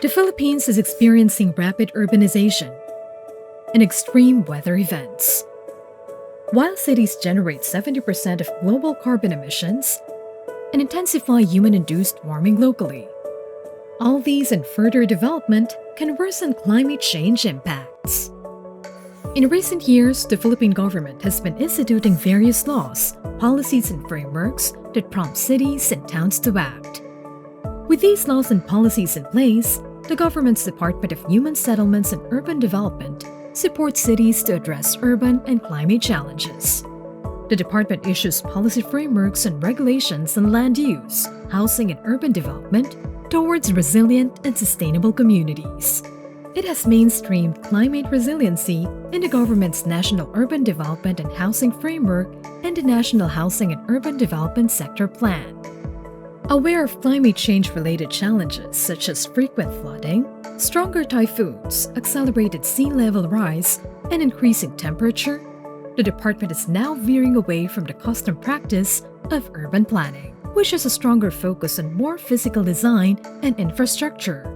The Philippines is experiencing rapid urbanization and extreme weather events. While cities generate 70% of global carbon emissions and intensify human-induced warming locally, all these and further development can worsen climate change impacts. In recent years, the Philippine government has been instituting various laws, policies, and frameworks that prompt cities and towns to act. With these laws and policies in place, the government's Department of Human Settlements and Urban Development supports cities to address urban and climate challenges. The department issues policy frameworks and regulations on land use, housing, and urban development towards resilient and sustainable communities. It has mainstreamed climate resiliency in the government's National Urban Development and Housing Framework and the National Housing and Urban Development Sector Plan. Aware of climate change-related challenges such as frequent flooding, stronger typhoons, accelerated sea level rise, and increasing temperature, the department is now veering away from the custom practice of urban planning, which has a stronger focus on more physical design and infrastructure,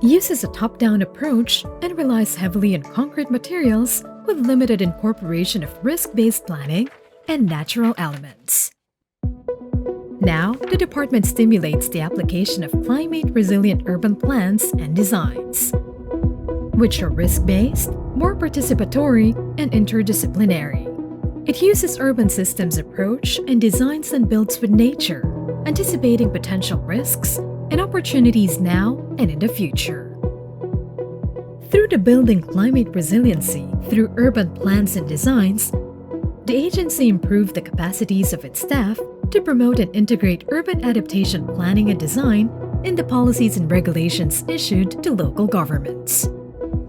uses a top-down approach, and relies heavily on concrete materials with limited incorporation of risk-based planning and natural elements. Now, the department stimulates the application of climate-resilient urban plans and designs, which are risk-based, more participatory, and interdisciplinary. It uses urban systems approach and designs and builds with nature, anticipating potential risks and opportunities now and in the future. Through the Building Climate Resiliency through urban plans and designs, the agency improved the capacities of its staff to promote and integrate urban adaptation planning and design in the policies and regulations issued to local governments,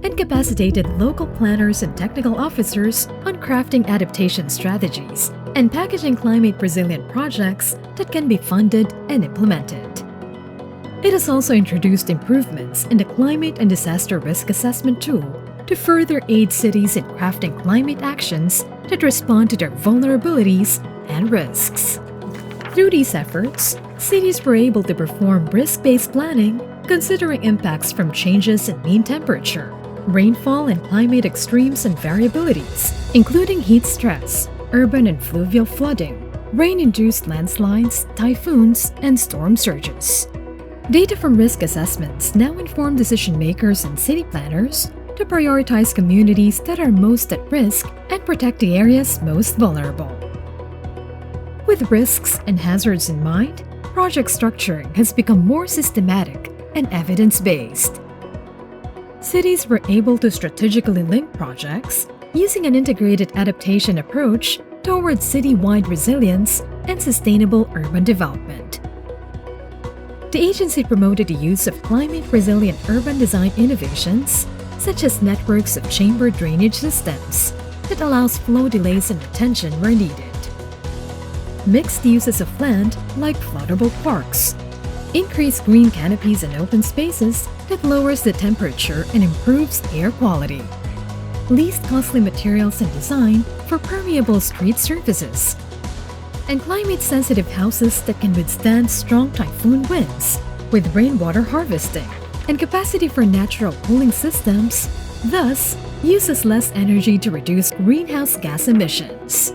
and capacitated local planners and technical officers on crafting adaptation strategies and packaging climate-resilient projects that can be funded and implemented. It has also introduced improvements in the Climate and Disaster Risk Assessment tool to further aid cities in crafting climate actions that respond to their vulnerabilities and risks. Through these efforts, cities were able to perform risk-based planning considering impacts from changes in mean temperature, rainfall and climate extremes and variabilities, including heat stress, urban and fluvial flooding, rain-induced landslides, typhoons, and storm surges. Data from risk assessments now inform decision-makers and city planners to prioritize communities that are most at risk and protect the areas most vulnerable. With risks and hazards in mind, project structuring has become more systematic and evidence-based. Cities were able to strategically link projects using an integrated adaptation approach towards city-wide resilience and sustainable urban development. The agency promoted the use of climate-resilient urban design innovations, such as networks of chamber drainage systems that allows flow delays and retention where needed. Mixed uses of land like floodable parks, increased green canopies and open spaces that lowers the temperature and improves air quality, least costly materials and design for permeable street surfaces, and climate-sensitive houses that can withstand strong typhoon winds with rainwater harvesting and capacity for natural cooling systems, thus uses less energy to reduce greenhouse gas emissions.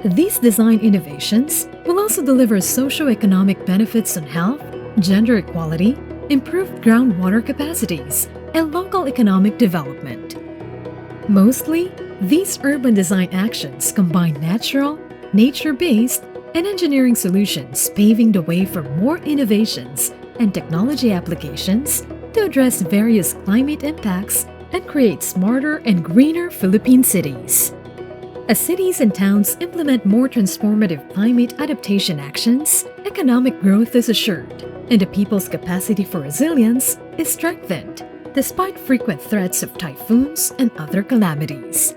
These design innovations will also deliver socio-economic benefits on health, gender equality, improved groundwater capacities, and local economic development. Mostly, these urban design actions combine natural, nature-based, and engineering solutions, paving the way for more innovations and technology applications to address various climate impacts and create smarter and greener Philippine cities. As cities and towns implement more transformative climate adaptation actions, economic growth is assured, and the people's capacity for resilience is strengthened, despite frequent threats of typhoons and other calamities.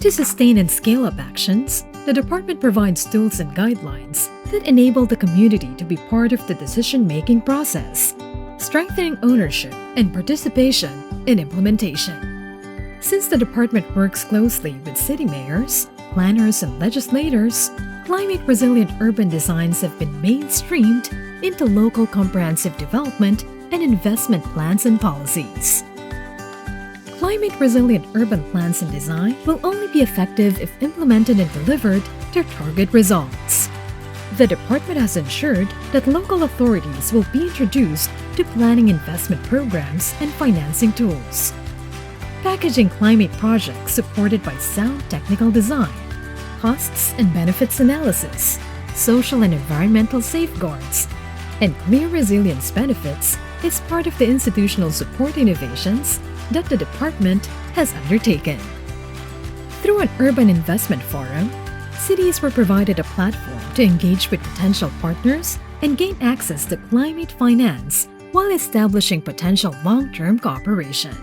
To sustain and scale up actions, the department provides tools and guidelines that enable the community to be part of the decision-making process, strengthening ownership and participation in implementation. Since the department works closely with city mayors, planners, and legislators, climate-resilient urban designs have been mainstreamed into local comprehensive development and investment plans and policies. Climate-resilient urban plans and design will only be effective if implemented and delivered their target results. The department has ensured that local authorities will be introduced to planning investment programs and financing tools. Packaging climate projects supported by sound technical design, costs and benefits analysis, social and environmental safeguards, and clear resilience benefits is part of the institutional support innovations that the department has undertaken. Through an urban investment forum, cities were provided a platform to engage with potential partners and gain access to climate finance while establishing potential long-term cooperation.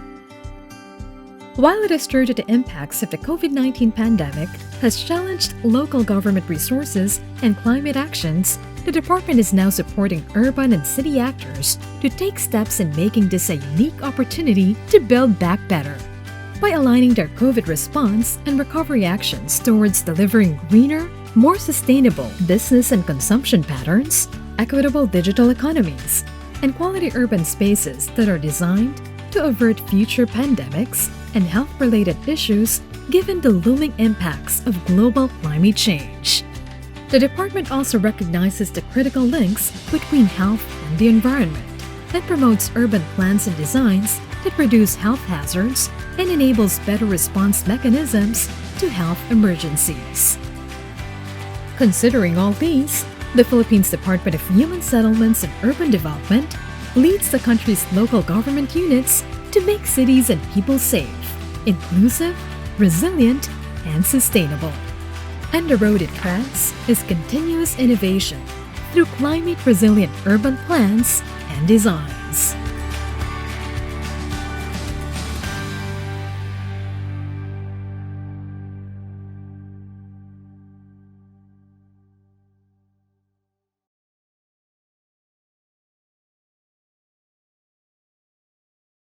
While it is true that the impacts of the COVID-19 pandemic has challenged local government resources and climate actions, the department is now supporting urban and city actors to take steps in making this a unique opportunity to build back better. By aligning their COVID response and recovery actions towards delivering greener, more sustainable business and consumption patterns, equitable digital economies, and quality urban spaces that are designed to avert future pandemics and health-related issues given the looming impacts of global climate change. The department also recognizes the critical links between health and the environment and promotes urban plans and designs that reduce health hazards and enables better response mechanisms to health emergencies. Considering all these, the Philippines Department of Human Settlements and Urban Development leads the country's local government units to make cities and people safe, inclusive, resilient, and sustainable. And the road it treads is continuous innovation through climate-resilient urban plans and designs.